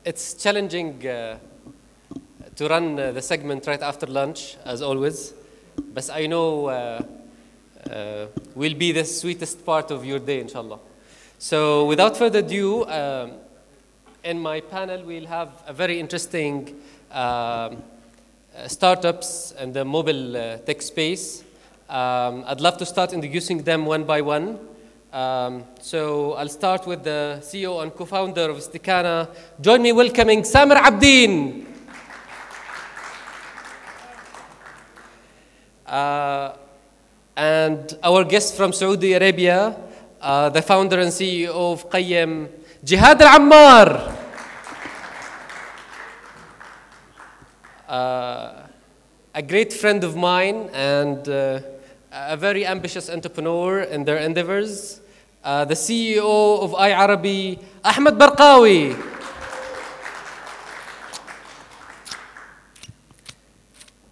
It's challenging to run the segment right after lunch, as always. But I know will be the sweetest part of your day, inshallah. So without further ado, in my panel, we'll have a very interesting startups and the mobile tech space. I'd love to start introducing them one by one. So I'll start with the CEO and co-founder of Istikana. Join me welcoming Samir Abdin. And our guest from Saudi Arabia, the founder and CEO of Qaym, Jihad Ammar. A great friend of mine and a very ambitious entrepreneur in their endeavors, the CEO of iAraby, Ahmed Barqawi.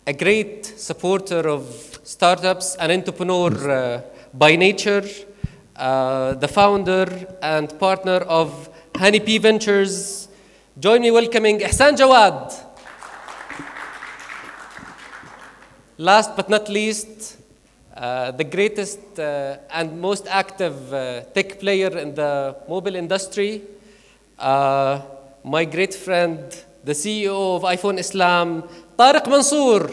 A great supporter of startups, an entrepreneur by nature, the founder and partner of Honeybee Ventures. Join me welcoming Ihsan Jawad. Last but not least, the greatest and most active tech player in the mobile industry, my great friend, the CEO of iPhone Islam, Tarek Mansour.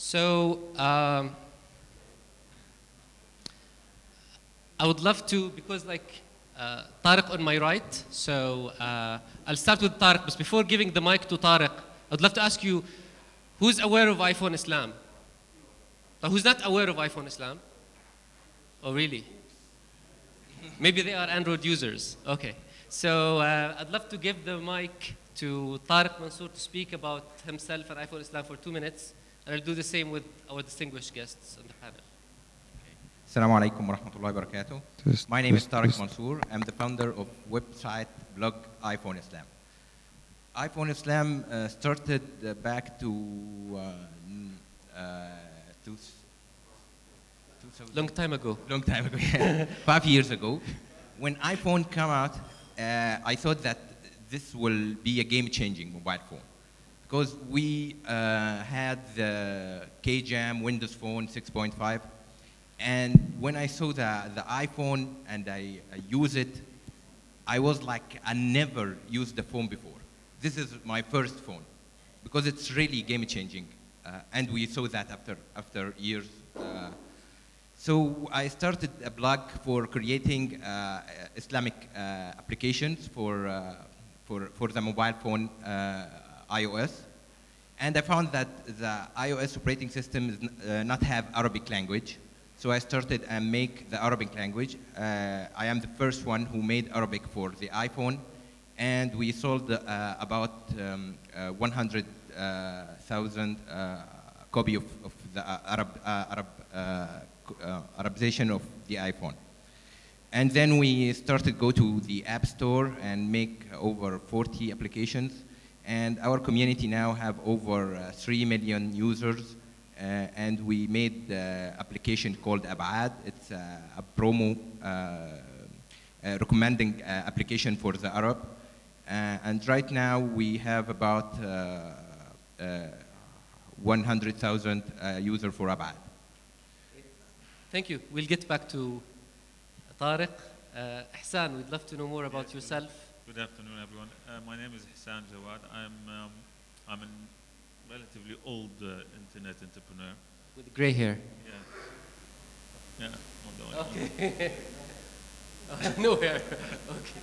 So I would love to, because like Tarek on my right, so I'll start with Tarek, but before giving the mic to Tarek, I'd love to ask you, who's aware of iPhone Islam? Who's not aware of iPhone Islam? Oh, really? Maybe they are Android users. Okay. So I'd love to give the mic to Tarek Mansour to speak about himself and iPhone Islam for 2 minutes. And I'll do the same with our distinguished guests on the panel. Assalamu alaikum wa rahmatullahi wa barakatuh. My name is Tarek Mansour. I'm the founder of website blog iPhone Islam. iPhone Islam started back to long time ago. Long time ago, yeah. 5 years ago. When iPhone came out, I thought that this will be a game-changing mobile phone. Because we had the K-Jam Windows Phone 6.5, and when I saw the iPhone and I use it, I was like, I never used the phone before. This is my first phone, because it's really game-changing, and we saw that after years. So I started a blog for creating Islamic applications for the mobile phone iOS, and I found that the iOS operating system does not have Arabic language, so I started and make the Arabic language. I am the first one who made Arabic for the iPhone, and we sold about 100,000 copy of the Arabization of the iPhone. And then we started go to the App Store and make over 40 applications. And our community now have over 3 million users. And we made the application called Abad. It's a promo recommending application for the Arab. And right now we have about 100,000 users for Abad. Thank you. We'll get back to Tarek. Ihsan, we'd love to know more about yourself. Good afternoon, everyone. My name is Ihsan Jawad. I'm a relatively old internet entrepreneur. With gray hair. Yeah. Okay. No hair. Okay.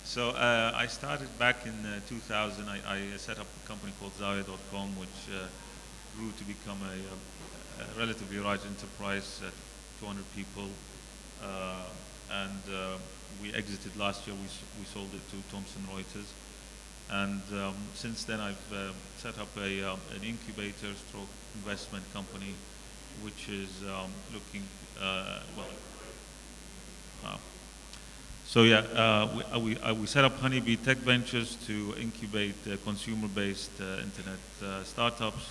So I started back in 2000. I set up a company called Zawiya.com, which grew to become a relatively large enterprise at 200 people. And we exited last year. We sold it to Thomson Reuters. And since then, I've set up an incubator stroke investment company, which is looking, we set up Honeybee Tech Ventures to incubate consumer-based internet startups.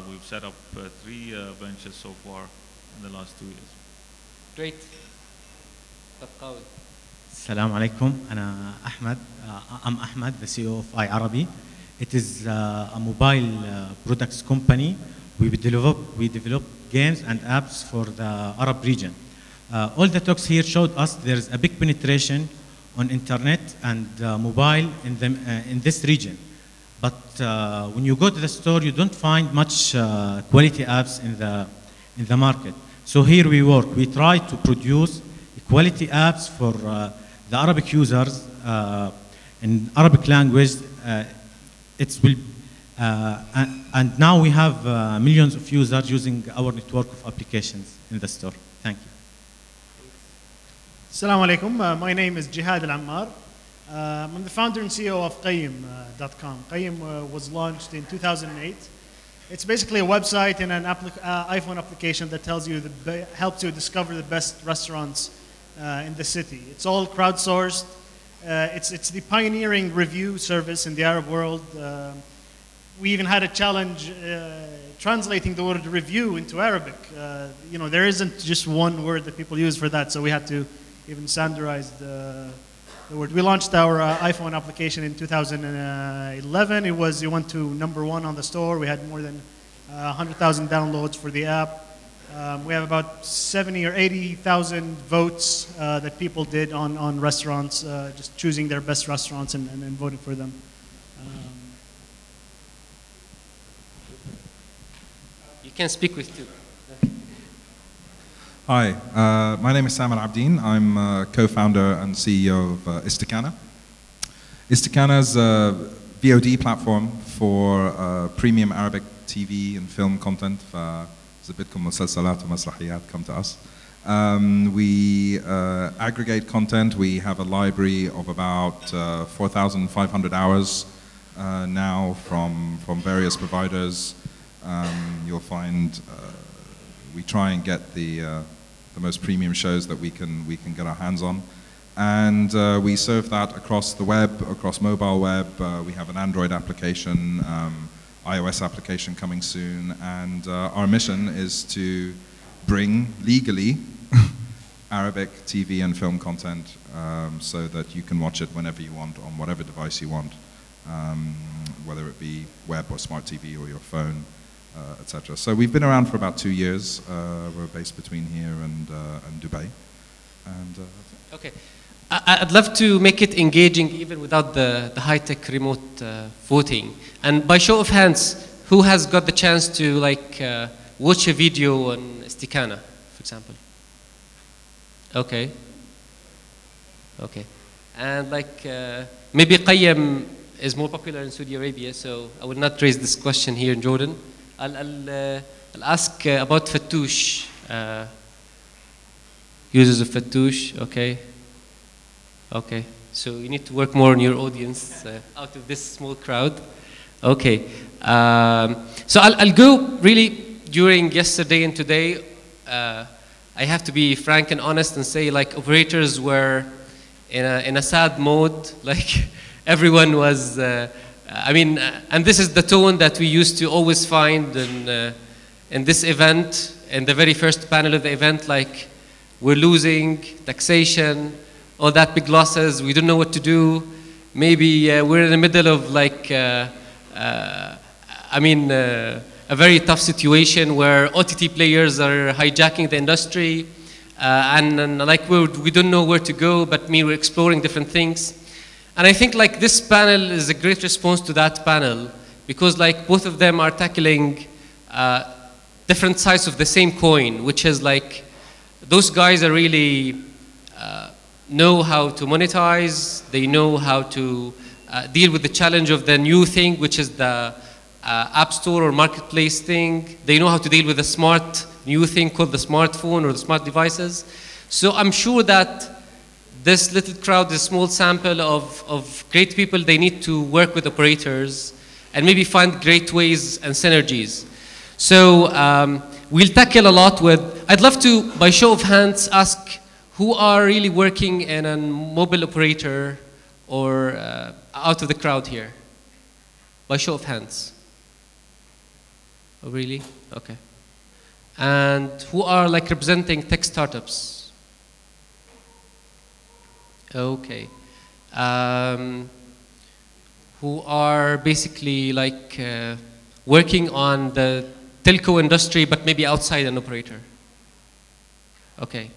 We've set up 3 ventures so far in the last 2 years. Great. Barqawi. Assalamu alaikum. I'm Ahmed, the CEO of iAraby. It is a mobile products company. We develop games and apps for the Arab region. All the talks here showed us there's a big penetration on internet and mobile in this region. But when you go to the store, you don't find much quality apps in the market. So here we work. We try to produce quality apps for the Arabic users in Arabic language. And now we have millions of users using our network of applications in the store. Thank you. Assalamu alaikum. My name is Jihad Ammar. I'm the founder and CEO of Qaym.com. Qaym was launched in 2008. It's basically a website and an iPhone application that tells you helps you discover the best restaurants in the city. It's all crowdsourced. It's the pioneering review service in the Arab world. We even had a challenge translating the word review into Arabic. There isn't just one word that people use for that, so we had to even standardize the word. We launched our iPhone application in 2011. It went to #1 on the store. We had more than 100,000 downloads for the app. We have about 70 or 80,000 votes that people did on restaurants, just choosing their best restaurants and voting for them. You can speak with 2. Hi, my name is Abdin. I'm co-founder and CEO of Istikana. Istikana is a VOD platform for premium Arabic TV and film content. زبدكم مسلسلات ومسرحيات, come to us. We aggregate content. We have a library of about 4,500 hours now from various providers. You'll find we try and get the most premium shows that we can get our hands on, and we serve that across the web, across mobile web. We have an Android application, iOS application coming soon, and our mission is to bring legally Arabic TV and film content so that you can watch it whenever you want on whatever device you want, whether it be web or smart TV or your phone. Etc. So we've been around for about 2 years. We're based between here and Dubai. And okay, I'd love to make it engaging even without the high-tech remote voting. And by show of hands, who has got the chance to watch a video on Istikana, for example? Okay. Okay, and maybe Qaym is more popular in Saudi Arabia, so I will not raise this question here in Jordan. I'll ask about Fattoush. Users of Fattoush, okay. Okay, so you need to work more on your audience out of this small crowd. Okay, so I'll go really during yesterday and today. I have to be frank and honest and say operators were in a sad mode, everyone was, and this is the tone that we used to always find in this event, in the very first panel of the event, we're losing, taxation, all that big losses, we don't know what to do. maybe we're in the middle of like, a very tough situation where OTT players are hijacking the industry, and like we don't know where to go, but we're exploring different things. And I think like this panel is a great response to that panel, because like both of them are tackling different sides of the same coin, which is like, those guys are really know how to monetize, they know how to deal with the challenge of the new thing, which is the app store or marketplace thing. They know how to deal with the smart new thing called the smartphone or the smart devices. So I'm sure that this little crowd is a small sample of great people. They need to work with operators and maybe find great ways and synergies. So we'll tackle a lot with, I'd love to, by show of hands, ask who are really working in a mobile operator or out of the crowd here? By show of hands. Oh, really? Okay. And who are like representing tech startups? Okay. Who are basically like working on the telco industry, but maybe outside an operator? Okay.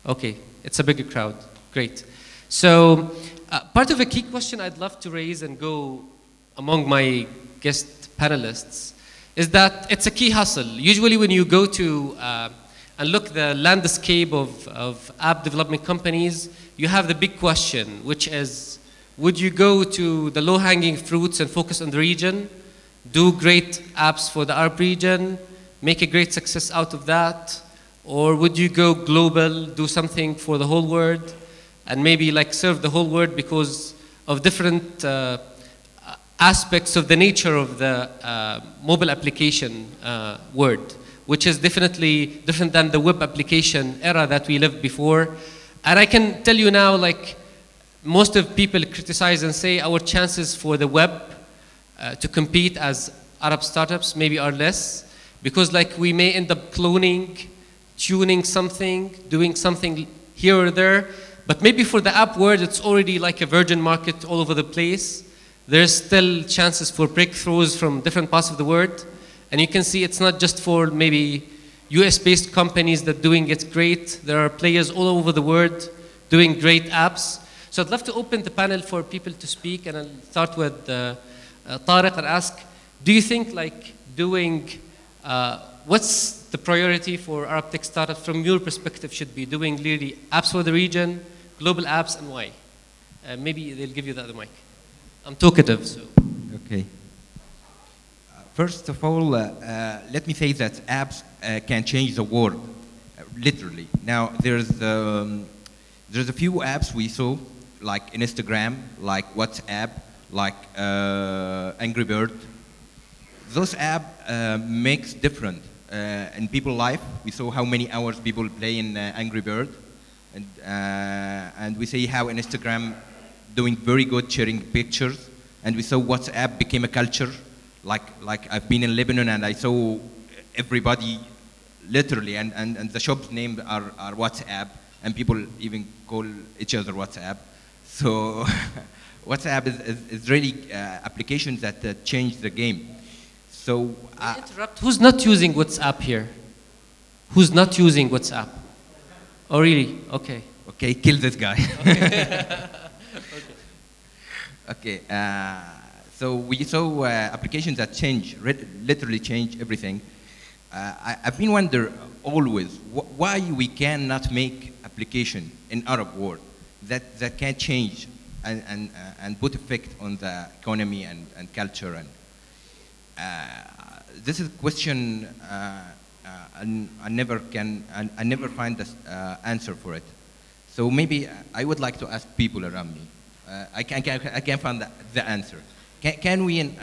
Okay, it's a bigger crowd. Great. So part of a key question I'd love to raise and go among my guest panelists is that it's a key hustle. Usually when you go to and look the landscape of app development companies, you have the big question, which is, would you go to the low-hanging fruits and focus on the region, do great apps for the Arab region, make a great success out of that, or would you go global, do something for the whole world, and maybe like serve the whole world because of different aspects of the nature of the mobile application world, which is definitely different than the web application era that we lived before. And I can tell you now, like, most of people criticize and say our chances for the web to compete as Arab startups maybe are less, because like we may end up cloning, tuning something, doing something here or there, but maybe for the app world, it's already like a virgin market all over the place. There's still chances for breakthroughs from different parts of the world. And you can see it's not just for maybe US-based companies that doing it great. There are players all over the world doing great apps. So I'd love to open the panel for people to speak, and I'll start with Tarek and ask, do you think like doing, what's the priority for Arab tech startups from your perspective should be doing really apps for the region, global apps, and why? Maybe they'll give you the other mic. I'm talkative, so. Okay. First of all, let me say that apps can change the world, literally. Now, there's a few apps we saw, like Instagram, like WhatsApp, like Angry Bird. Those apps makes different in people's life. We saw how many hours people play in Angry Bird, and we see how Instagram doing very good sharing pictures, and we saw WhatsApp became a culture. Like I've been in Lebanon and I saw everybody literally, and the shop's name are WhatsApp, and people even call each other WhatsApp. So WhatsApp is really applications that change the game. So interrupt. Who's not using WhatsApp here? Who's not using WhatsApp? Oh really? Okay. Okay, kill this guy. Okay. So we saw applications that change, literally change everything. I've been wondering always why we cannot make application in Arab world that can change and put effect on the economy and culture. And this is a question I never find the answer for it. So maybe I would like to ask people around me. I can't find the answer. Can we in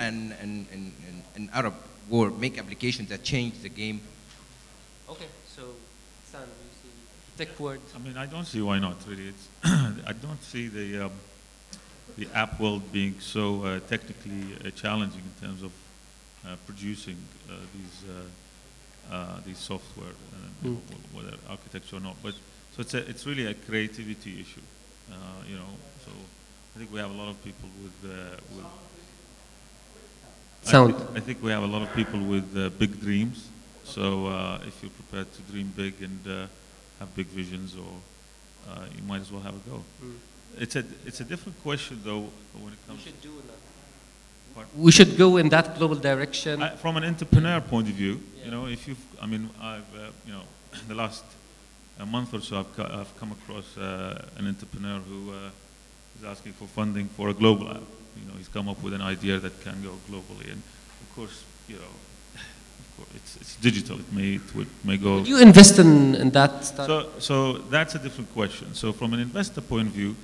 Arab world make applications that change the game? Okay, so Ihsan, you see tech word. I mean, I don't see why not. Really, it's I don't see the app world being so technically challenging in terms of producing these software, whether architecture or not. But so it's really a creativity issue, you know. So I think we have a lot of people with Sound. I think we have a lot of people with big dreams. So if you're prepared to dream big and have big visions, or you might as well have a go. It's a different question though when it comes. We should go in that global direction. From an entrepreneur point of view, you know, if you've, I mean, I've, you know, in the last month or so, I've come across an entrepreneur who is asking for funding for a global app. You know, he's come up with an idea that can go globally, and of course, you know, it's digital. It may go. Would you invest in that startup? So that's a different question. So from an investor point of view,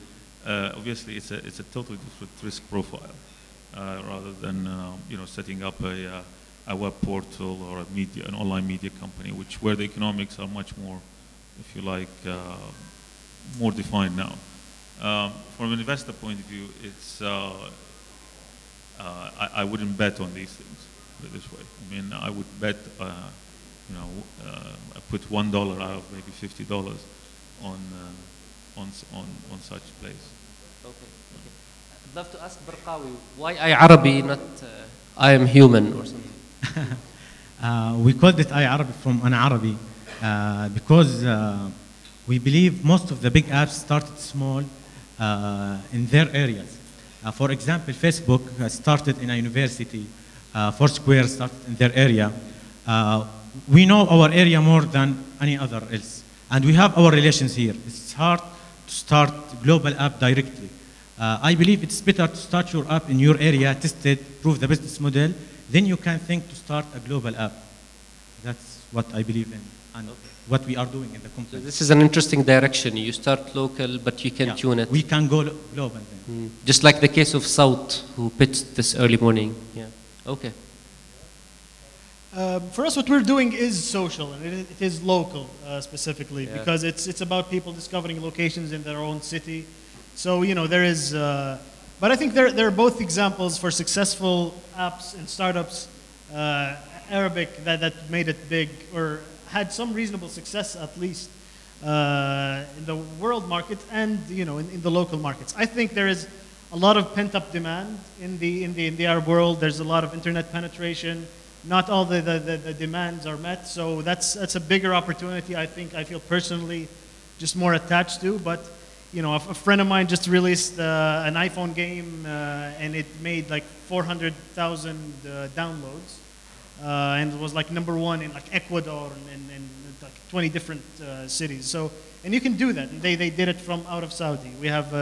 obviously it's a totally different risk profile, rather than you know, setting up a web portal or an online media company, where the economics are much more, if you like, more defined now. From an investor point of view, it's I wouldn't bet on these things this way. I mean, I would bet, you know, I put $1 out of maybe $50 on such place. Okay. I'd love to ask Barqawi, why iAraby, not I am human or something? We called it iAraby from an Araby because we believe most of the big apps started small in their areas. For example, Facebook started in a university. Foursquare started in their area. We know our area more than any other else. And we have our relations here. It's hard to start global app directly. I believe it's better to start your app in your area, test it, prove the business model, then you can think to start a global app. That's what I believe in and what we are doing in the company. So this is an interesting direction. You start local, but you can tune it. We can go global then. Just like the case of South, who pitched this early morning. Yeah. Okay. For us, what we're doing is social, and it is local specifically, because it's about people discovering locations in their own city. So, you know, there is, but I think they're both examples for successful apps and startups, Arabic that made it big or had some reasonable success at least in the world market and, you know, in the local markets. I think there is a lot of pent-up demand in the Arab world. There's a lot of internet penetration. Not all the demands are met, so that's a bigger opportunity. I feel personally just more attached to. But you know, a friend of mine just released an iPhone game, and it made like 400,000 downloads, and it was like #1 in like Ecuador and like 20 different cities. So, and you can do that. And they did it from out of Saudi. We have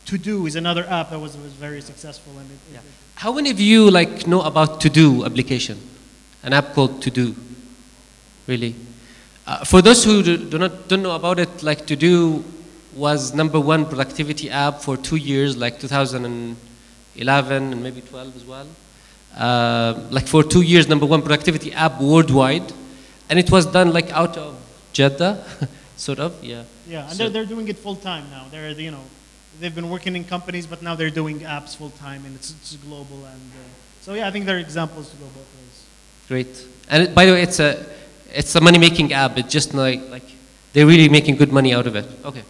To Do is another app that was very successful, and How many of you like know about To Do application? An app called To Do. Really? For those who don't know about it, like To Do was #1 productivity app for 2 years, like 2011 and maybe 12 as well. Like for 2 years, #1 productivity app worldwide, and it was done like out of Jeddah, sort of. Yeah. Yeah, and they're doing it full time now. You know. They've been working in companies, but now they're doing apps full time, and it's global. And so, yeah, I think there are examples to go both ways. Great. And by the way, it's a money-making app. It's just like they're really making good money out of it. Okay.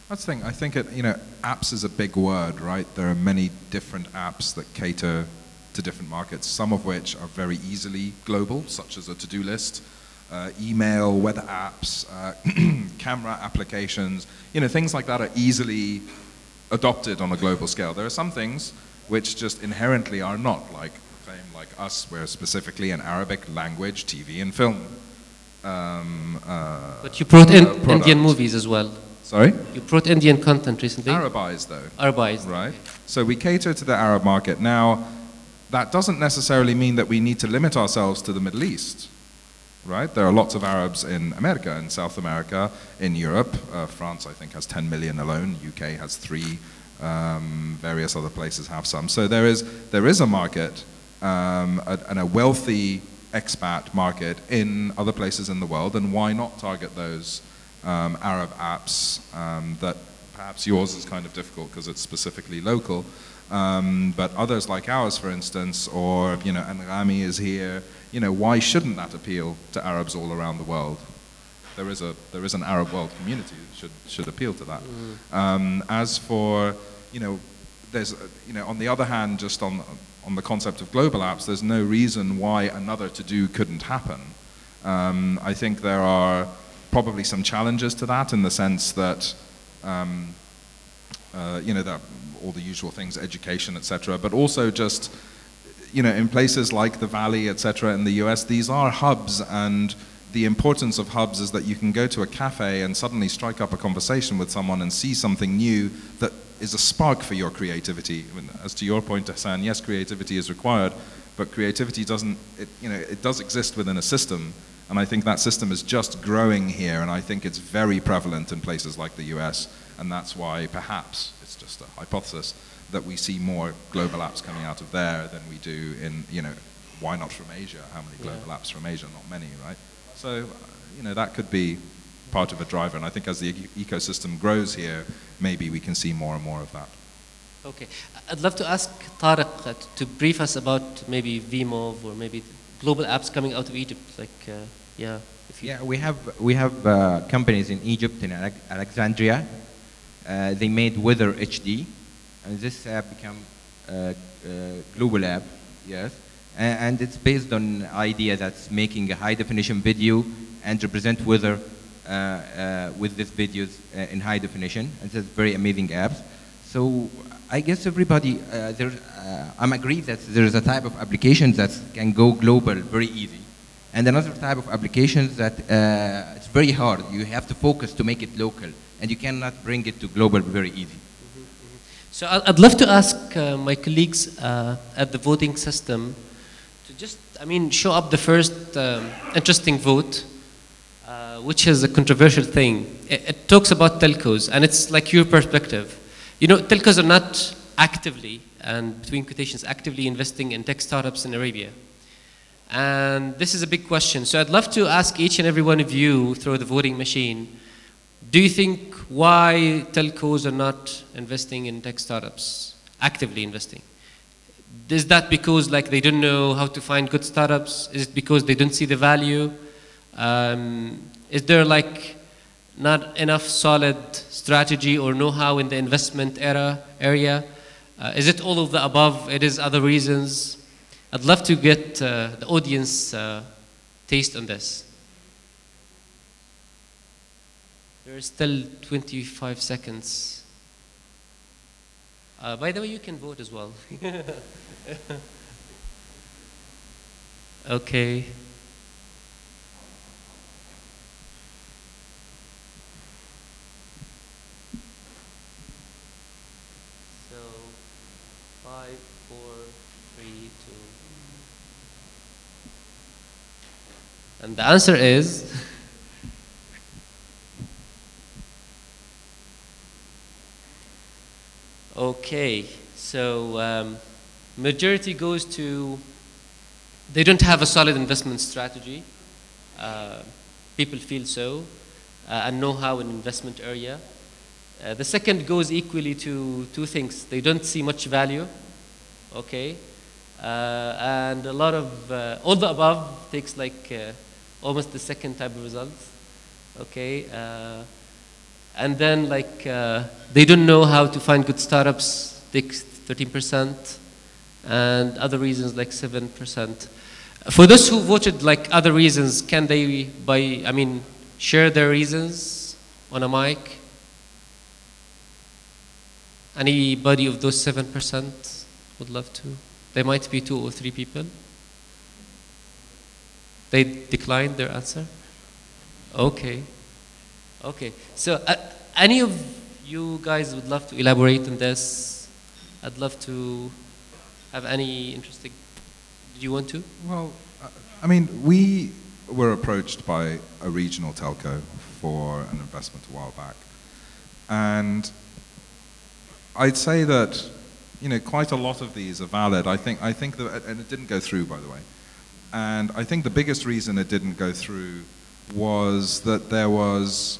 That's the thing. I think you know, apps is a big word, right? There are many different apps that cater to different markets. Some of which are very easily global, such as a to-do list, email, weather apps, camera applications. You know, things like that are easily adopted on a global scale. There are some things which just inherently are not, like Qaym, like us, we're specifically an Arabic language, TV and film. But you brought in Indian movies as well. Sorry? You brought Indian content recently. Arabized, though. Arabized. Right. So we cater to the Arab market. Now, that doesn't necessarily mean that we need to limit ourselves to the Middle East. Right? There are lots of Arabs in America, in South America, in Europe. France, I think, has 10 million alone. UK has 3. Various other places have some. So there is a market, and a wealthy expat market in other places in the world. And why not target those Arab apps that perhaps yours is kind of difficult because it's specifically local. But others like ours, for instance, or, you know, Anrami is here. You know, why shouldn't that appeal to Arabs all around the world? there is an Arab world community that should appeal to that. As for, there's, on the other hand, just on the concept of global apps, there's no reason why another to-do couldn't happen. I think there are probably some challenges to that in the sense that, there are all the usual things, education, etc., but also just, in places like the Valley, etc., in the US, these are hubs, and the importance of hubs is that you can go to a cafe and suddenly strike up a conversation with someone and see something new that is a spark for your creativity. I mean, as to your point, Ihsan, yes, creativity is required, but creativity doesn't, it does exist within a system, and I think that system is just growing here, and I think it's very prevalent in places like the US, and that's why perhaps, it's just a hypothesis, that we see more global apps coming out of there than we do in, why not from Asia? How many global apps from Asia? Not many, right? So, that could be part of a driver, and I think as the ecosystem grows here, maybe we can see more and more of that. Okay, I'd love to ask Tarek to brief us about maybe VMOV or maybe global apps coming out of Egypt, like, we have companies in Egypt, in Alexandria. They made Weather HD, and this app became a global app, yes. And it's based on idea that's making a high definition video and represent weather with these videos in high definition. And it's very amazing apps. So I guess everybody, I'm agree that there is a type of application that can go global very easy. And another type of applications that it's very hard. You have to focus to make it local, and you cannot bring it to global very easy. So I'd love to ask my colleagues at the voting system to just, show up the first interesting vote, which is a controversial thing. It talks about telcos, and it's like your perspective. Telcos are not actively, and between quotations, actively investing in tech startups in Arabia. And this is a big question. So I'd love to ask each and every one of you through the voting machine, do you think why telcos are not investing in tech startups, actively investing? Is that because they don't know how to find good startups? Is it because they don't see the value? Is there not enough solid strategy or know-how in the investment area? Is it all of the above? It is other reasons? I'd love to get the audience taste on this. There is still 25 seconds. By the way, you can vote as well. Okay. So, 5, 4, 3, 2. And the answer is okay. So majority goes to they don't have a solid investment strategy. People feel so, and know-how in investment area. The second goes equally to two things. They don't see much value, okay? And a lot of, all the above takes almost the second type of results, okay? And then they don't know how to find good startups, takes 13%, and other reasons 7%. For those who voted other reasons, can they share their reasons on a mic? Anybody of those 7% would love to? There might be 2 or 3 people. They declined their answer? Okay. Okay. So any of you guys would love to elaborate on this? I'd love to have any interesting. Did you want to? Well, we were approached by a regional telco for an investment a while back. And I'd say that, quite a lot of these are valid. I think that, and it didn't go through, by the way. And I think the biggest reason it didn't go through was that there's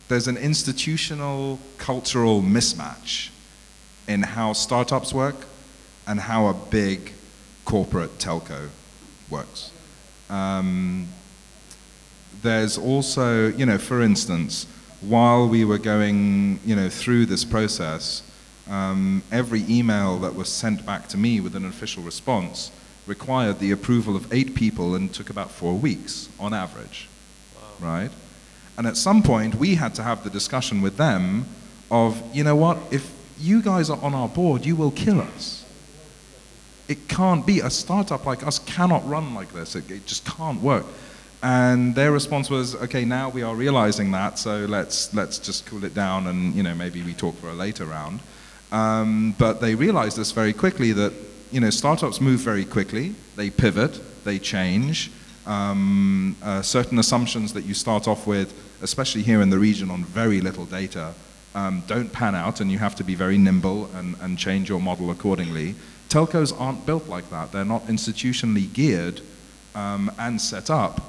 an institutional cultural mismatch in how startups work and how a big corporate telco works. there's also, for instance, while we were going, through this process, every email that was sent back to me with an official response required the approval of 8 people and took about 4 weeks on average, right? And at some point, we had to have the discussion with them of, you know what, if you guys are on our board, you will kill us. It can't be. A startup like us cannot run like this. It just can't work. And their response was, okay, now we are realizing that, so let's just cool it down and, maybe we talk for a later round. But they realized this very quickly that, startups move very quickly. They pivot, they change. Certain assumptions that you start off with, especially here in the region on very little data, don't pan out, and you have to be very nimble and change your model accordingly. Telcos aren't built like that. They're not institutionally geared and set up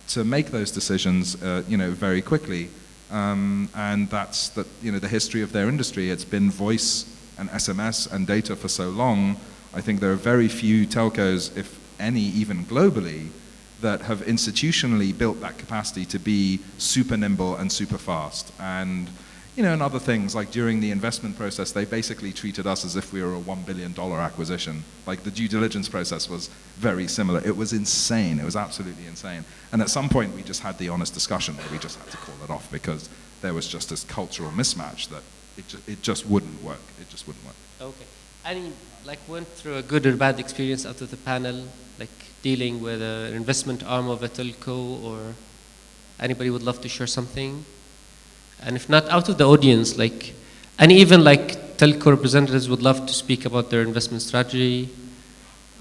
to make those decisions, very quickly. And that's the history of their industry. It's been voice and SMS and data for so long. I think there are very few telcos, if any, even globally, that have institutionally built that capacity to be super nimble and super fast. And, and other things, like during the investment process, they basically treated us as if we were a $1 billion acquisition. Like the due diligence process was very similar. It was insane. It was absolutely insane. And at some point, we just had the honest discussion where we just had to call it off because there was just this cultural mismatch that it just wouldn't work. It just wouldn't work. Okay. Any, went through a good or bad experience out of the panel, dealing with an investment arm of a telco, or anybody would love to share something? And if not, out of the audience, and even telco representatives would love to speak about their investment strategy,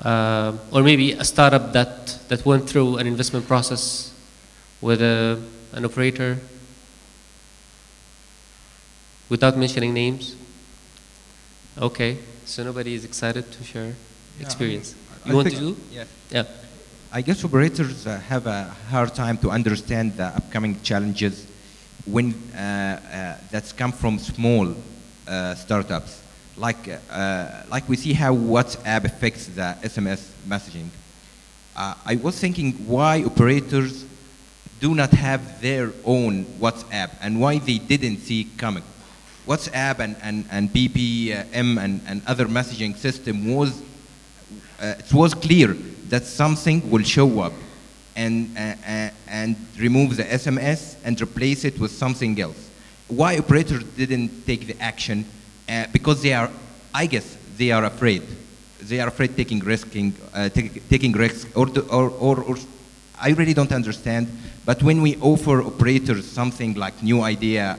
or maybe a startup that went through an investment process with an operator, without mentioning names. Okay, so nobody is excited to share experience. You want to do? Yeah. Yeah. I guess operators have a hard time to understand the upcoming challenges when that's come from small startups. Like we see how WhatsApp affects the SMS messaging. I was thinking why operators do not have their own WhatsApp and why they didn't see coming. WhatsApp and BPM and other messaging system it was clear that something will show up and remove the SMS and replace it with something else. Why operators didn't take the action? Because I guess they are afraid. They are afraid taking risks, or I really don't understand. But when we offer operators something like new idea,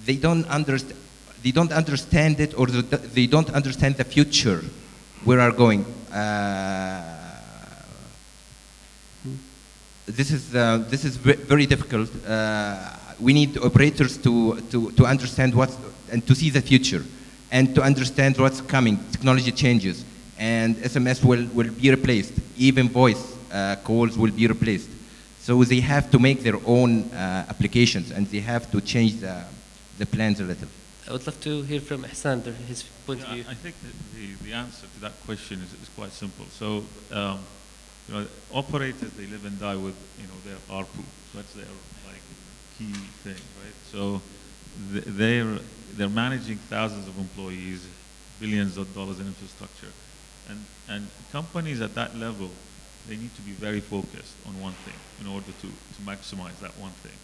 they don't understand it, or they don't understand the future where are going. This is very difficult. We need operators to understand and to see the future, and to understand what's coming. Technology changes, and SMS will be replaced. Even voice calls will be replaced. So they have to make their own applications, and they have to change the plans a little. I would love to hear from Ihsan, his point of view. I think that the answer to that question is quite simple. So, operators, they live and die with their ARPU. That's their key thing, right? So they're managing thousands of employees, billions of dollars in infrastructure, and companies at that level, they need to be very focused on one thing in order to maximize that one thing.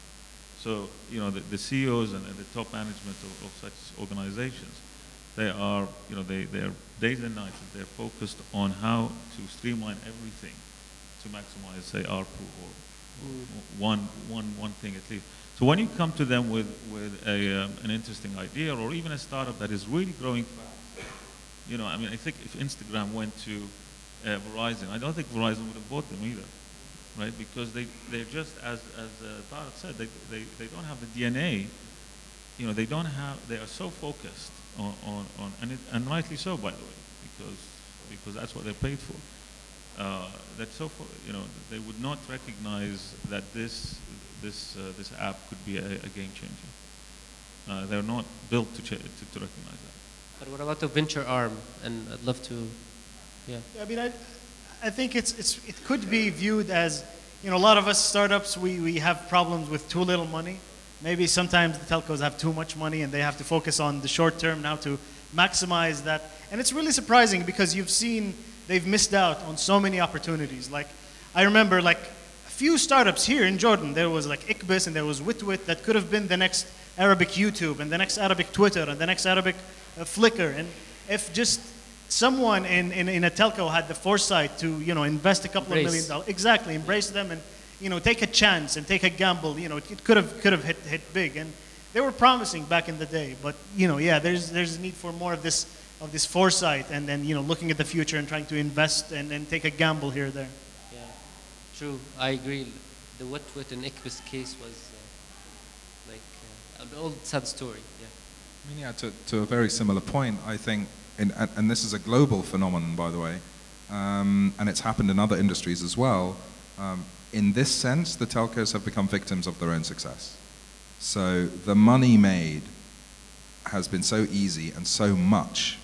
So, the CEOs and the top management of such organizations, they are, they're days and nights, they're focused on how to streamline everything to maximize, say, ARPU or one thing at least. So when you come to them with an interesting idea, or even a startup that is really growing fast, I think if Instagram went to Verizon, I don't think Verizon would have bought them either. Right, because they're just, as Tarek said, they don't have the DNA. They are so focused on and rightly so, by the way, because that's what they're paid for. They would not recognize that this app could be a game changer. They're not built to recognize that. But what about the venture arm? And I'd love to, yeah. I mean, I think it could be viewed as, you know, a lot of us startups, we have problems with too little money. Maybe sometimes the telcos have too much money and they have to focus on the short term now to maximize that. And it's really surprising because you've seen they've missed out on so many opportunities. Like, I remember like a few startups here in Jordan. There was like Ikbis and there was Witwit that could have been the next Arabic YouTube and the next Arabic Twitter and the next Arabic Flickr. And if just someone in a telco had the foresight to, you know, invest a couple of $1 million, exactly, embrace them and, you know, take a chance and take a gamble, you know, it could have hit big. And they were promising back in the day, but, you know, yeah, there's a need for more of this foresight and then, you know, looking at the future and trying to invest and take a gamble here or there. Yeah, true. I agree. The Witwit and Ikbis case was an old sad story. Yeah. I mean, yeah, to a very similar point, I think, and this is a global phenomenon, by the way, and it's happened in other industries as well. In this sense, the telcos have become victims of their own success. So the money made has been so easy and so much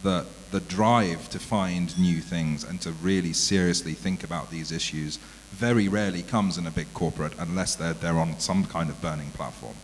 that the drive to find new things and to really seriously think about these issues very rarely comes in a big corporate unless they're on some kind of burning platform.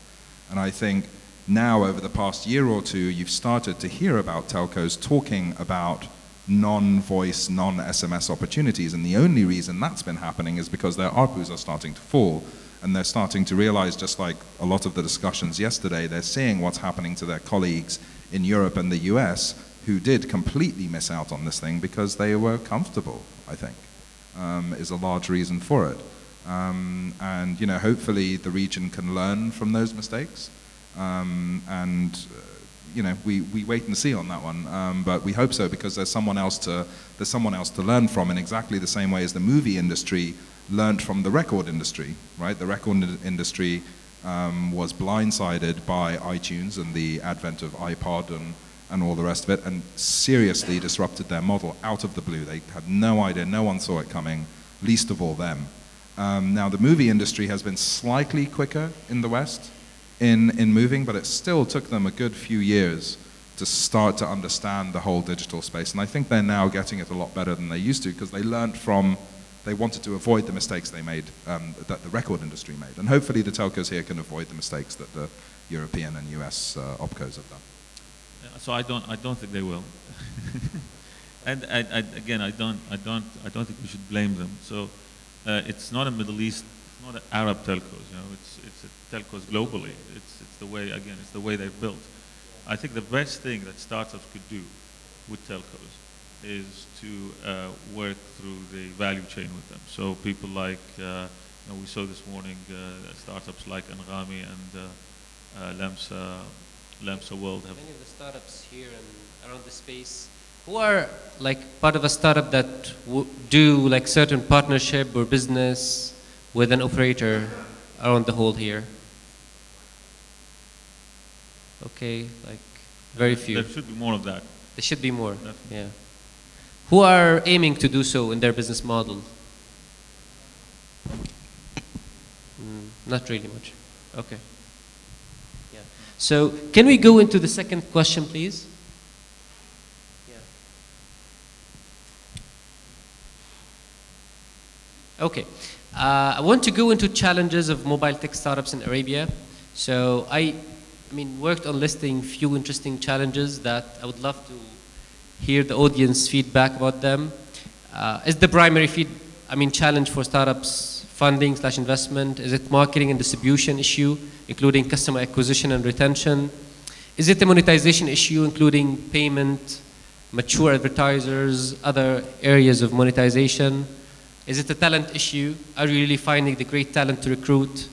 And I think now over the past year or two, you've started to hear about telcos talking about non-voice, non-SMS opportunities, and the only reason that's been happening is because their ARPUs are starting to fall, and they're starting to realize, just like a lot of the discussions yesterday, they're seeing what's happening to their colleagues in Europe and the US who did completely miss out on this thing because they were comfortable, I think, is a large reason for it. And, you know, hopefully the region can learn from those mistakes, you know, we wait and see on that one, but we hope so because there's someone else to learn from in exactly the same way as the movie industry learned from the record industry, right? The record industry was blindsided by iTunes and the advent of iPod and all the rest of it, and seriously disrupted their model out of the blue. They had no idea, no one saw it coming, least of all them. Now the movie industry has been slightly quicker in the West in moving, but it still took them a good few years to start to understand the whole digital space. And I think they're now getting it a lot better than they used to because they learned from, they wanted to avoid the mistakes they made, that the record industry made. And hopefully the telcos here can avoid the mistakes that the European and US opcos have done. So I don't think they will. And again, I don't think we should blame them. So it's not a Middle East, it's not an Arab telcos. You know, it's telcos globally. It's the way, again, it's the way they're built. I think the best thing that startups could do with telcos is to work through the value chain with them. So people like, you know, we saw this morning startups like Anghami and Lamsa World have. Many of the startups here and around the space who are like part of a startup that do like certain partnership or business with an operator around the whole here. Okay, like very few. There should be more of that. There should be more. Definitely. Yeah. Who are aiming to do so in their business model? Not really much. Okay. Yeah. So can we go into the second question, please? Yeah. Okay. I want to go into challenges of mobile tech startups in Arabia. So I worked on listing few interesting challenges that I would love to hear the audience feedback about them. Is the primary challenge for startups funding/investment? Is it marketing and distribution issue, including customer acquisition and retention? Is it a monetization issue, including payment, mature advertisers, other areas of monetization? Is it a talent issue? Are you really finding the great talent to recruit?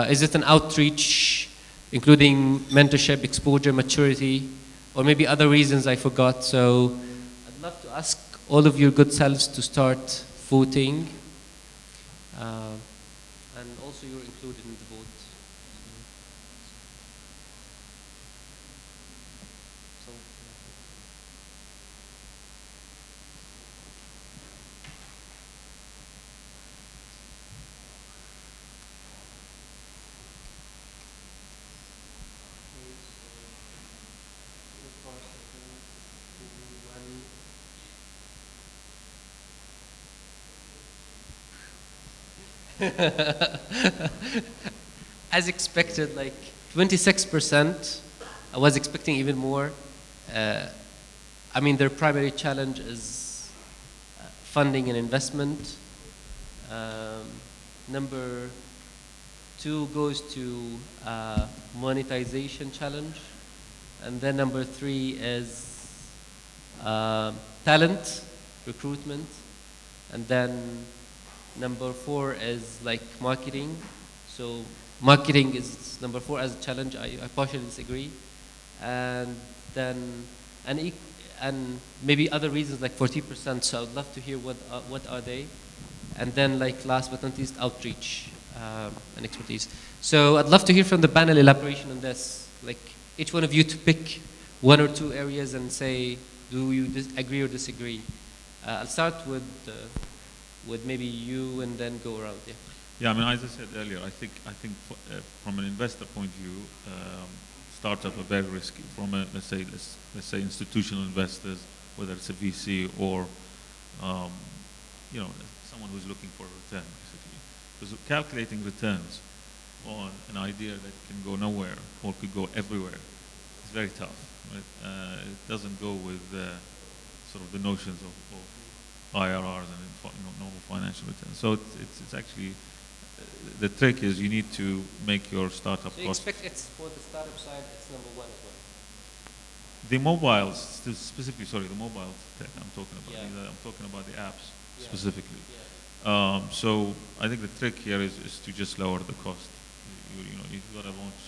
Is it an outreach, including mentorship, exposure, maturity, or maybe other reasons I forgot? So I'd love to ask all of your good selves to start voting. And also you're included in the vote. As expected, like 26%. I was expecting even more. I mean, their primary challenge is funding and investment. Number 2 goes to monetization challenge. And then number 3 is talent, recruitment. And then number 4 is like marketing. So marketing is number 4 as a challenge. I partially disagree. And then, and maybe other reasons like 40%. So I would love to hear what are they. And then like last but not least, outreach and expertise. So I'd love to hear from the panel elaboration on this. Like each one of you to pick 1 or 2 areas and say, do you agree or disagree? I'll start with maybe you and then go around. Yeah. Yeah, I mean, as I said earlier, I think from an investor point of view, startups are very risky. From a, let's say institutional investors, whether it's a VC or you know, someone who's looking for a return, basically. Because calculating returns on an idea that can go nowhere or could go everywhere is very tough. Right? It doesn't go with sort of the notions of IRRs and normal financial returns. So it's actually, the trick is you need to make your startup so you cost. expect it's for the startup side, it's number 1 as well. The mobiles, specifically, sorry, the mobile tech I'm talking about. Yeah. I'm talking about the apps specifically. Yeah. So I think the trick here is to just lower the cost. You know, you've got to launch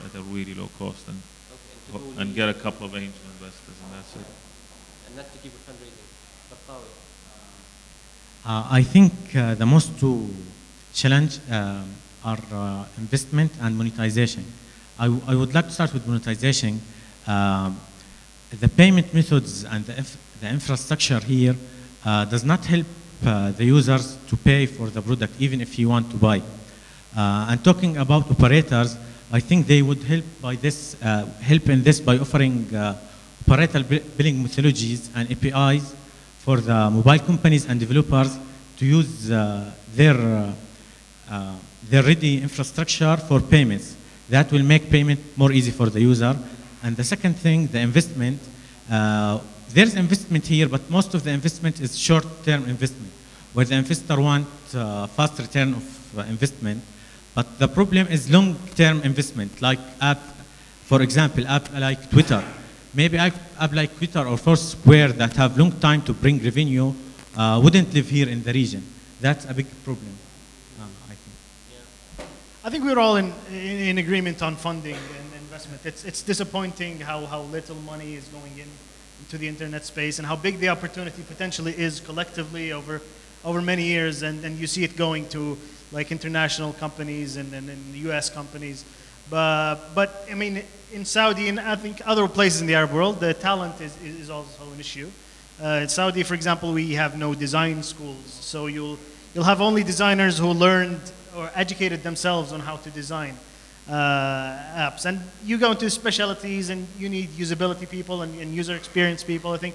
at a really low cost and get a couple of angel investors, and that's it. And not to keep a fundraising. Barqawi. I think the most two challenge are investment and monetization. I would like to start with monetization. The payment methods and the infrastructure here does not help the users to pay for the product, even if you want to buy. And talking about operators, I think they would help by this, help in this by offering operator billing methodologies and APIs for the mobile companies and developers to use their ready infrastructure for payments. That will make payment more easy for the user. And the second thing, the investment. There's investment here, but most of the investment is short-term investment, where the investor wants fast return of investment. But the problem is long-term investment, like app, for example, app like Twitter. Maybe app like Twitter or Foursquare that have long time to bring revenue wouldn't live here in the region. That's a big problem, I think. Yeah. I think we're all in agreement on funding and investment. It's disappointing how little money is going into the internet space and how big the opportunity potentially is collectively over many years, and you see it going to like international companies and US companies. But I mean, in Saudi and I think other places in the Arab world, the talent is also an issue. In Saudi, for example, we have no design schools, so you'll have only designers who learned or educated themselves on how to design apps. And you go into specialties and you need usability people and user experience people. I think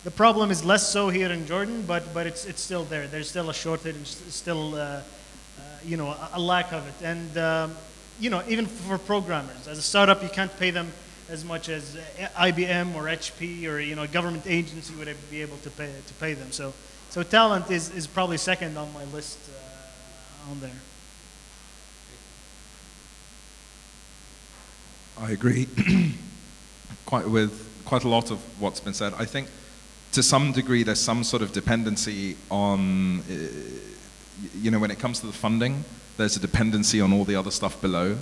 the problem is less so here in Jordan, but it's still there. There's still a shortage, still you know, a lack of it. And you know, even for programmers, as a startup, you can't pay them as much as IBM or HP or, you know, a government agency would be able to pay them. So talent is probably second on my list on there. I agree with quite a lot of what's been said. I think to some degree there's some sort of dependency on, you know, when it comes to the funding, there's a dependency on all the other stuff below,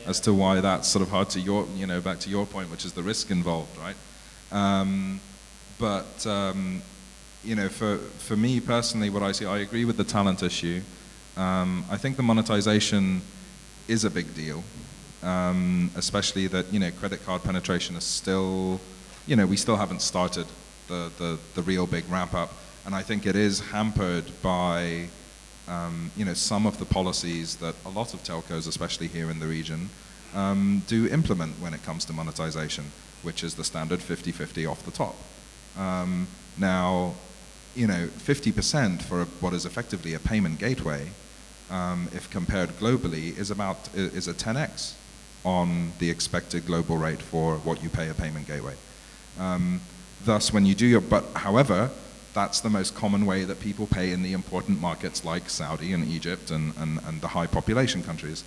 as to why that's sort of hard to your, you know, back to your point, which is the risk involved, right? You know, for me personally, what I see, I agree with the talent issue. I think the monetization is a big deal, especially that, you know, credit card penetration is still, you know, we still haven't started the real big ramp up, and I think it is hampered by you know, some of the policies that a lot of telcos, especially here in the region, do implement when it comes to monetization, which is the standard 50-50 off the top. Now, you know, 50% for what is effectively a payment gateway if compared globally, is a 10x on the expected global rate for what you pay a payment gateway. Thus, when you do however, that's the most common way that people pay in the important markets like Saudi and Egypt and the high population countries.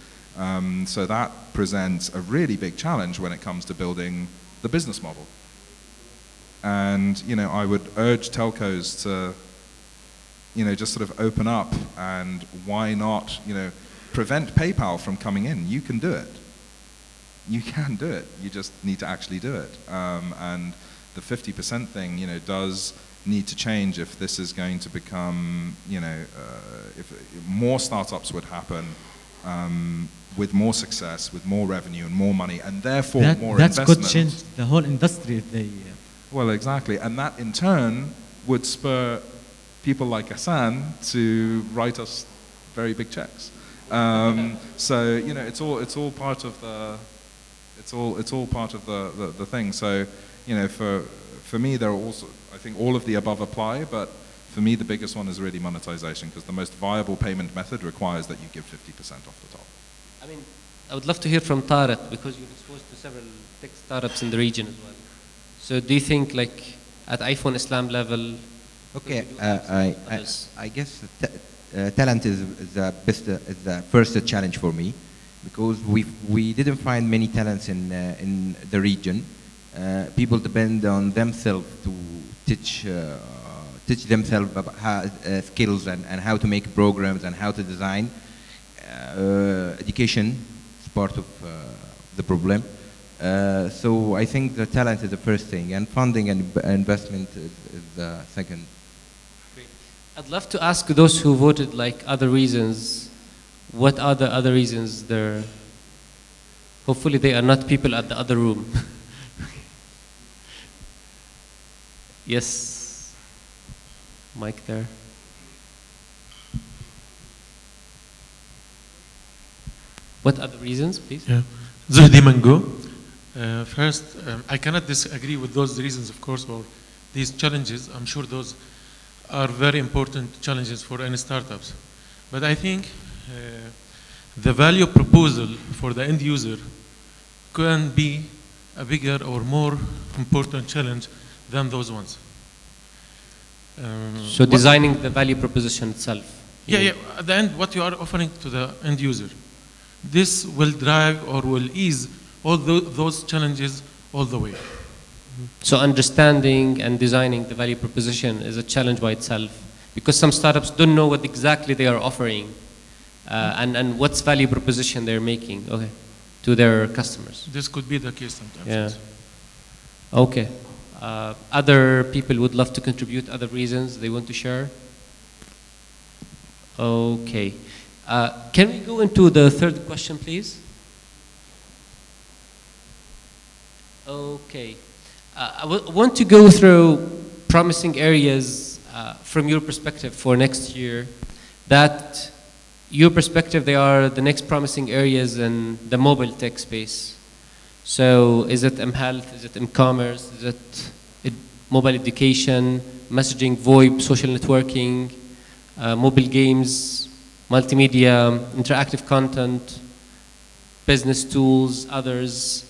So that presents a really big challenge when it comes to building the business model. And I would urge telcos to just sort of open up, and why not prevent PayPal from coming in. You can do it. You can do it. You just need to actually do it. And the 50% thing, does need to change if this is going to become, if more startups would happen with more success, with more revenue and more money, and therefore more investment. That could change the whole industry if they... Well, exactly. And that in turn would spur people like Ihsan to write us very big checks. So it's all part of the the thing. So for me, there are also, I think all of the above apply, but for me the biggest one is really monetization, because the most viable payment method requires that you give 50% off the top. I mean, I would love to hear from Tarek, because you're exposed to several tech startups in the region as well. So do you think, like, at iPhone Islam level? Okay, I guess talent is the best, is the first challenge for me, because we didn't find many talents in the region. People depend on themselves to teach themselves about skills and how to make programs and how to design. Education is part of the problem. So I think the talent is the first thing, and funding and investment is the second. Great. I'd love to ask those who voted like other reasons, what are the other reasons there? Hopefully they are not people at the other room. Yes, mic there. What are the reasons, please? Yeah, Zuhdi Mango. First, I cannot disagree with those reasons, of course, or these challenges. I'm sure those are very important challenges for any startups. But I think the value proposal for the end user can be a bigger or more important challenge than those ones. So designing the value proposition itself. Yeah, at the end, what you are offering to the end user. This will drive or will ease all those challenges all the way. So understanding and designing the value proposition is a challenge by itself, because some startups don't know what exactly they are offering and what's value proposition they're making to their customers. This could be the case sometimes. Yeah. Okay. Other people would love to contribute, other reasons they want to share? Okay. Can we go into the third question, please? Okay. I want to go through promising areas from your perspective for next year, that your perspective, they are the next promising areas in the mobile tech space. So is it mHealth, is it m-commerce, is it mobile education, messaging, VoIP, social networking, mobile games, multimedia, interactive content, business tools, others?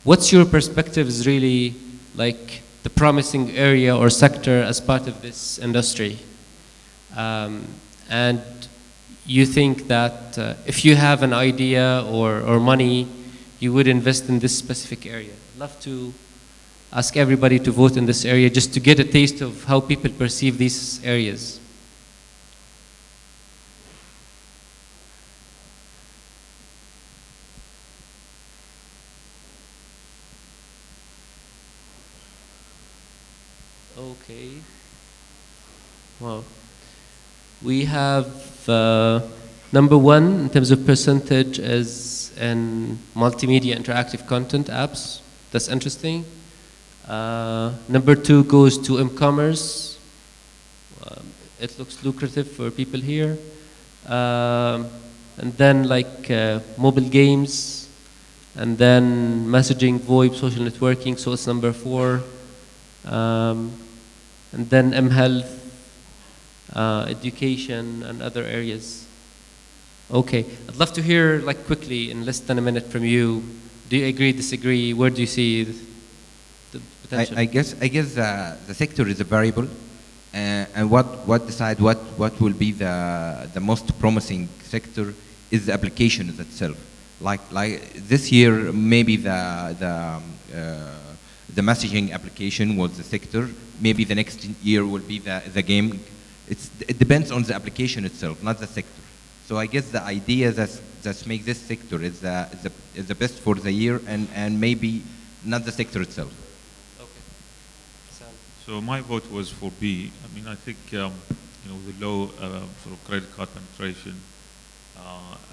What's your perspective is really like the promising area or sector as part of this industry? And you think that if you have an idea or money, you would invest in this specific area? I'd love to ask everybody to vote in this area just to get a taste of how people perceive these areas. Okay. Well, we have number one in terms of percentage is in multimedia interactive content apps. That's interesting. Number two goes to m-commerce. It looks lucrative for people here. And then like mobile games, and then messaging, VoIP, social networking, so it's number four. And then mHealth, education, and other areas. Okay, I'd love to hear like quickly in less than a minute from you. Do you agree, disagree? Where do you see the potential? I guess the sector is a variable, and what decide what will be the most promising sector is the application itself. Like this year, maybe the messaging application was the sector. Maybe the next year will be the game. It depends on the application itself, not the sector. So I guess the idea that makes this sector is the best for the year, and maybe not the sector itself. Okay. So my vote was for B. I mean, I think you know, the low sort of credit card penetration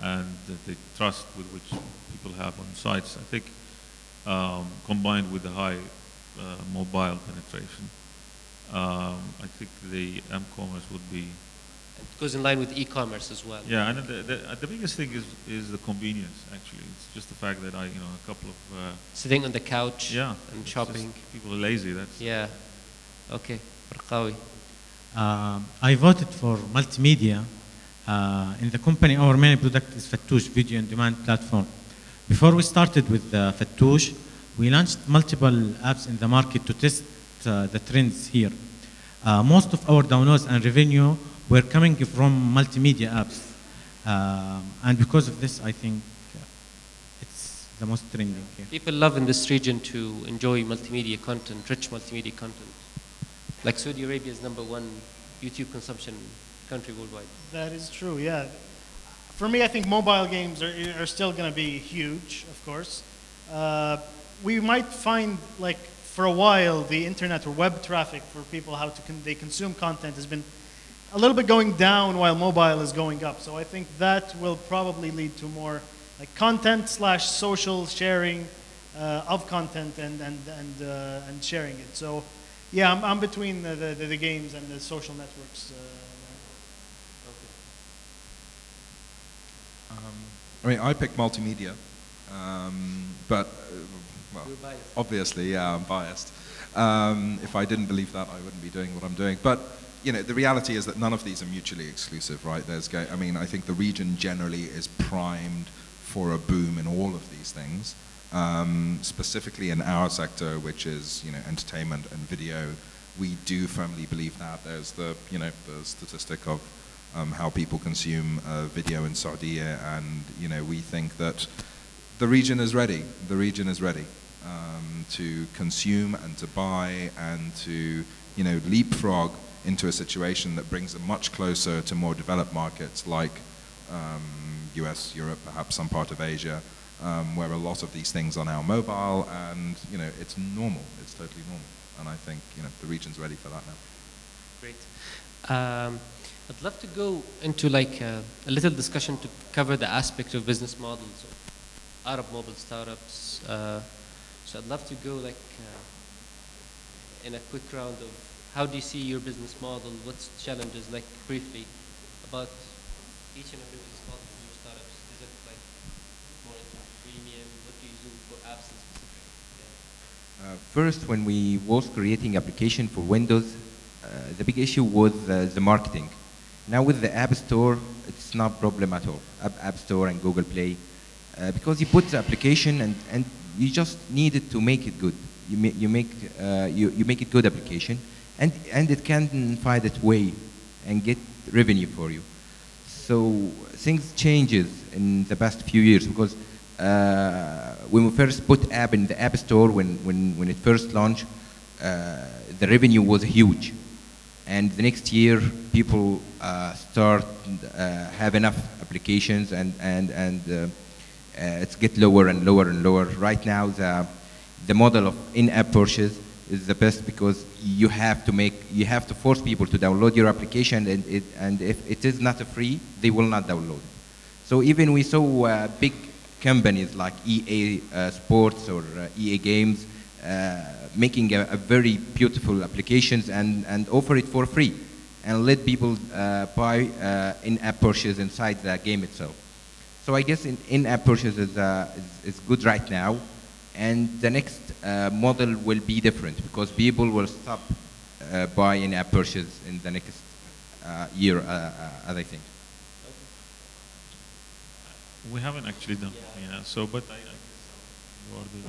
and the trust with which people have on sites, I think combined with the high mobile penetration, I think the m-commerce would be. It goes in line with e-commerce as well. Yeah, and the biggest thing is the convenience. Actually, it's just the fact that a couple of sitting on the couch. Yeah, and shopping. People are lazy. That's yeah. Okay, Barqawi. I voted for multimedia. In the company, our main product is Fattoush, video on demand platform. Before we started with Fattoush, we launched multiple apps in the market to test the trends here. Most of our downloads and revenue were coming from multimedia apps. And because of this, I think it's the most trending here. People love in this region to enjoy multimedia content, rich multimedia content. Like Saudi Arabia is #1 YouTube consumption country worldwide. That is true, yeah. For me, I think mobile games are still going to be huge, of course. We might find, like, for a while, the internet or web traffic for people, how they consume content has been a little bit going down while mobile is going up. So I think that will probably lead to more like content/social sharing of content and sharing it. So yeah, I'm between the games and the social networks. I mean, I picked multimedia, but well, obviously, yeah, I'm biased. If I didn't believe that, I wouldn't be doing what I'm doing. But you know, the reality is that none of these are mutually exclusive, right? I mean, I think the region generally is primed for a boom in all of these things. Specifically in our sector, which is entertainment and video, we do firmly believe that. There's the statistic of how people consume video in Saudi, and we think that the region is ready. The region is ready to consume and to buy and to leapfrog into a situation that brings them much closer to more developed markets like US, Europe, perhaps some part of Asia, where a lot of these things are now mobile, and it's normal. It's totally normal, and I think the region's ready for that now. Great. I'd love to go into like a little discussion to cover the aspect of business models of Arab mobile startups. So I'd love to go like in a quick round of how do you see your business model? What's challenges? Like briefly about each and every business model for your startups. Is it like more into premium? What do you do for apps in specific? Yeah. First, when we was creating application for Windows, the big issue was the marketing. Now with the App Store, it's not a problem at all. App Store and Google Play, because you put the application and you just need it to make it good. You make it good application, and it can find its way and get revenue for you. So things changes in the past few years, because when we first put app in the App Store, when it first launched, the revenue was huge. And the next year, people start have enough applications, and it's get lower and lower and lower. Right now, the model of in-app purchase is the best, because you have to force people to download your application, and if it is not free, they will not download it. So even we saw big companies like EA Sports or EA Games making a very beautiful applications and offer it for free, and let people buy in-app purchase inside the game itself. So I guess in-app purchase is good right now, and the next model will be different, because people will stop buying in-app purchase in the next year, as I think. We haven't actually done, yeah. So, but I guess you are the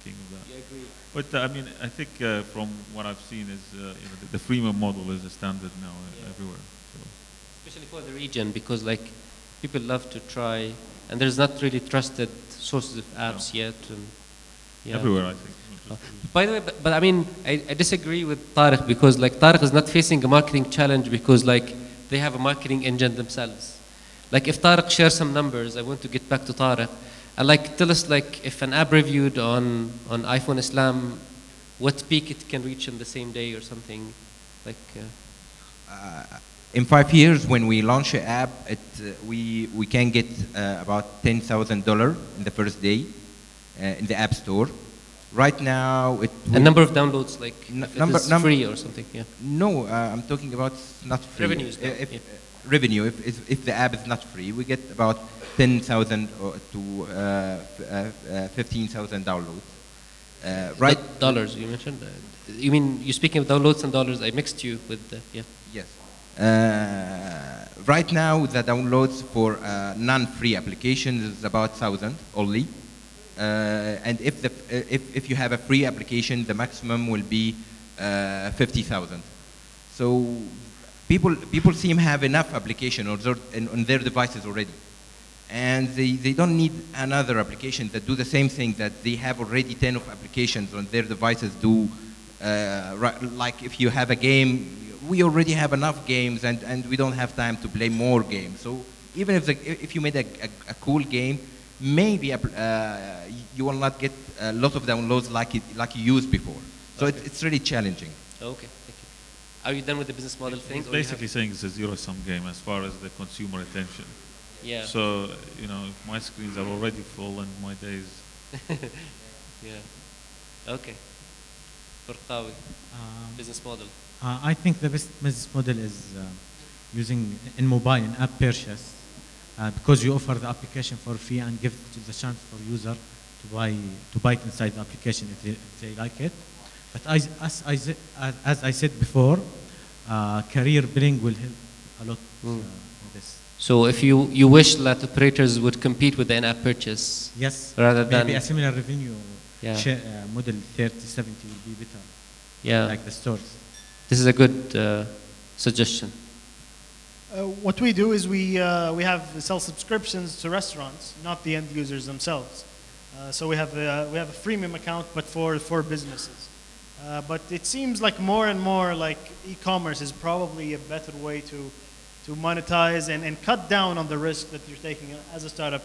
king of that. You agree? But I mean, I think from what I've seen is, you know, the freemium model is a standard now everywhere. So. Especially for the region, because like people love to try, and there's not really trusted sources of apps yet. And, yeah. Everywhere, I think. By the way, but I mean, I disagree with Tarek, because like Tarek is not facing a marketing challenge because like they have a marketing engine themselves. Like if Tarek shares some numbers, I want to get back to Tarek. And like tell us like if an app reviewed on iPhone Islam, what peak it can reach in the same day or something, like. In 5 years, when we launch an app, we can get about $10,000 in the first day in the App Store. Right now, a number of downloads, like number free or something. Yeah. No, I'm talking about not free. Revenues. Revenue. If the app is not free, we get about 10,000 to 15,000 downloads. Right. Dollars you mentioned. You mean you speaking of downloads and dollars? I mixed you with yeah. Yes. Right now, the downloads for non-free applications is about 1,000 only. And if you have a free application, the maximum will be 50,000. So people seem have enough application on their devices already, and they don't need another application that do the same thing that they have already 10 of applications on their devices do. Like if you have a game, we already have enough games, and we don't have time to play more games. So even if you made a cool game, maybe you will not get a lot of downloads like you used before. So okay. it's really challenging. Okay, thank you. Are you done with the business model thing? It's basically saying it's a zero-sum game as far as the consumer attention. Yeah. So, you know, if my screens are already full and my days. Yeah. Okay. Barqawi, business model. I think the best business model is using in mobile, in app purchase. Because you offer the application for free and give the chance for user to buy it inside the application if they like it. But as I said before, career billing will help a lot in this. So if you wish that operators would compete with the in-app purchase, yes, rather than maybe a similar revenue yeah. Model 30/70 will be better. Yeah, like the stores. This is a good suggestion. What we do is we sell subscriptions to restaurants, not the end users themselves. So we have a freemium account, but for businesses. But it seems like more and more like e-commerce is probably a better way to monetize and cut down on the risk that you're taking as a startup,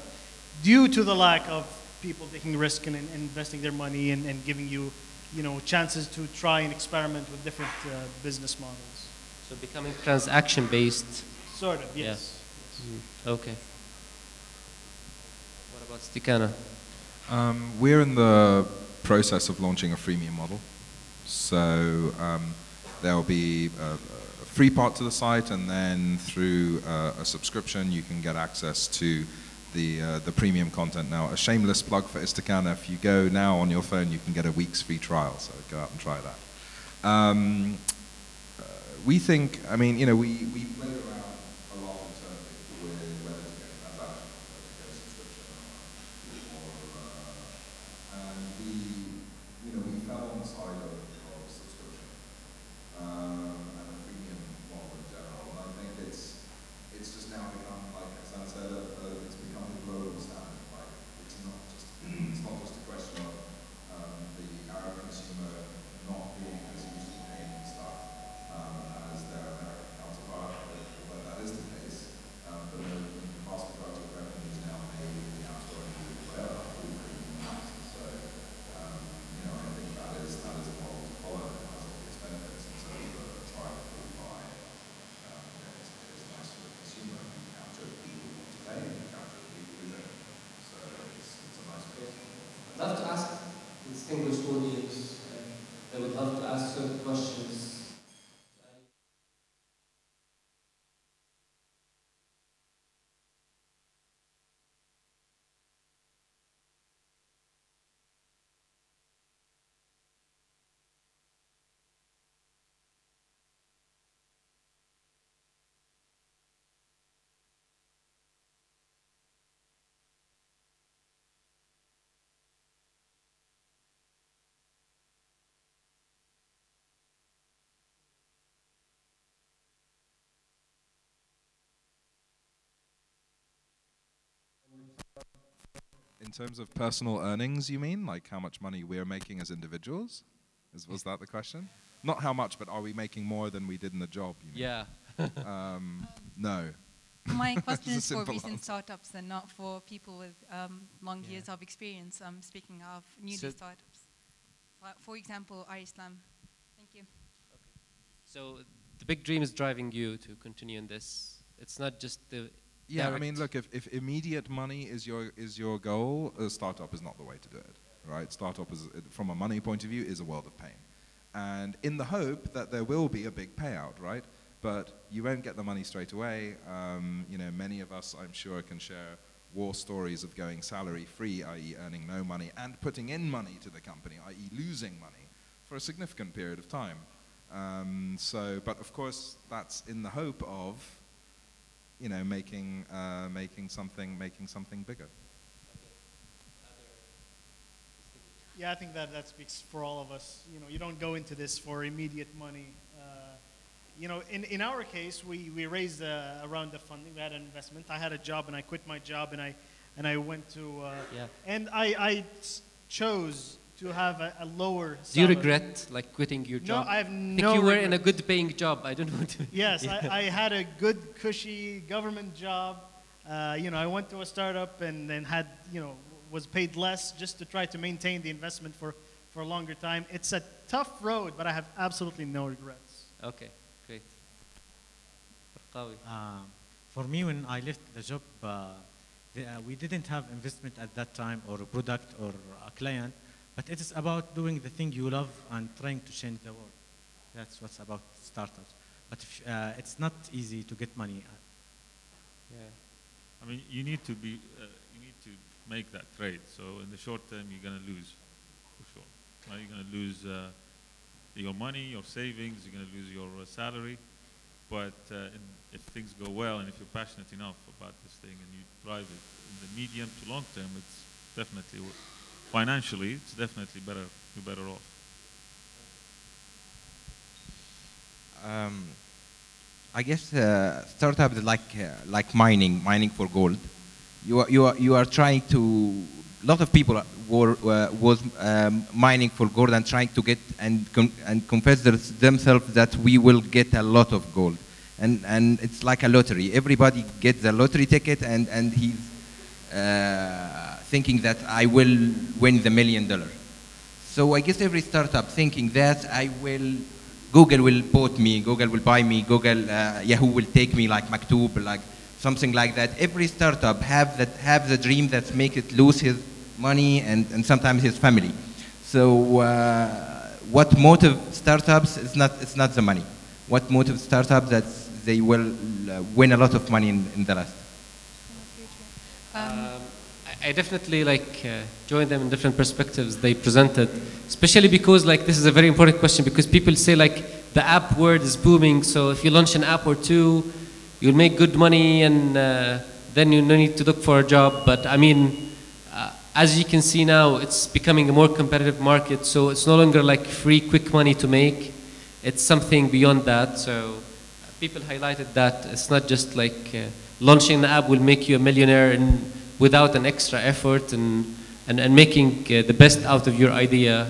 due to the lack of people taking risk and investing their money and giving you chances to try and experiment with different business models. So becoming transaction based. Sort of, yes. Yeah. Yes. Okay. What about Istikana? We're in the process of launching a freemium model. So there'll be a free part to the site, and then through a subscription you can get access to the premium content. Now, a shameless plug for Istikana: if you go now on your phone, you can get a week's free trial. So go out and try that. We think, I mean, we played around a lot internally with whether to get a transaction, whether to get a subscription, and we fell on the side of subscription and a premium model in general. And I think it's just now become, like Ihsan said, it's become the global standard. Like it's not just a question of the Arab consumer not being as used to paying stuff as their American counterpart, although that is the case. But the vast majority of revenue is now made in the App Store and wherever, all premium apps. And so, I think that is a model to follow. It has all its benefits in terms of the trial free buy. It's nice for the consumer. You capture people who want to pay, and you capture people who don't. So it's a nice place. I'd love to ask the distinguished audience. They would love to ask certain questions. In terms of personal earnings, you mean? Like how much money we're making as individuals? Was that the question? Not how much, but are we making more than we did in the job? You mean? Yeah. No. My question is for simple recent answer. startups and not for people with long years of experience. Speaking of newly startups. For example, iIslam. Thank you. So the big dream is driving you to continue in this. It's not just the Yeah, I mean, look, if immediate money is your goal, a startup is not the way to do it, right? Startup is, from a money point of view, is a world of pain, and in the hope that there will be a big payout, right? But you won't get the money straight away. You know, many of us, I'm sure, can share war stories of going salary-free, i.e. earning no money, and putting in money to the company, i.e. losing money, for a significant period of time. But of course, that's in the hope of, you know, making something bigger. Yeah, I think that speaks for all of us. You know, you don't go into this for immediate money. You know, in our case, we raised a round of funding. We had an investment. I had a job, and I quit my job, and I went to and I chose to have a lower salary. Do you regret like quitting your job? No, I have think no you were regrets. in a good paying job. I don't want to. Yes, I had a good, cushy government job. You know, I went to a startup and then had, you know, was paid less just to try to maintain the investment for a longer time. It's a tough road, but I have absolutely no regrets. Okay, great. Barqawi. For me, when I left the job, we didn't have investment at that time, or a product, or a client. But it is about doing the thing you love and trying to change the world. That's what's about startups. But if, it's not easy to get money. Yeah. I mean, you need to make that trade. So in the short term, you're going to lose, for sure. Right? You're going to lose your money, your savings. You're going to lose your salary. But if things go well, and if you're passionate enough about this thing, and you drive it in the medium to long term, it's definitely. Financially, it's definitely better. You're better off. I guess startup is like mining for gold. You are trying to. A lot of people was mining for gold and trying to get and confess themselves that we will get a lot of gold, and it's like a lottery. Everybody gets a lottery ticket, and he's. Thinking that I will win the $1 million. So I guess every startup thinking that Google will bought me, Google will buy me, Yahoo will take me like Maktub, like something like that. Every startup have the dream that make it lose his money and sometimes his family. So what motivates startups is not the money. What motivates startups that they will win a lot of money in the last. I definitely join them in different perspectives they presented, especially because this is a very important question, because people say the app world is booming, so if you launch an app or two, you'll make good money and then you don't need to look for a job. But I mean, as you can see now, it's becoming a more competitive market, so it's no longer free quick money to make. It's something beyond that. So people highlighted that it's not just launching the app will make you a millionaire without an extra effort and making the best out of your idea.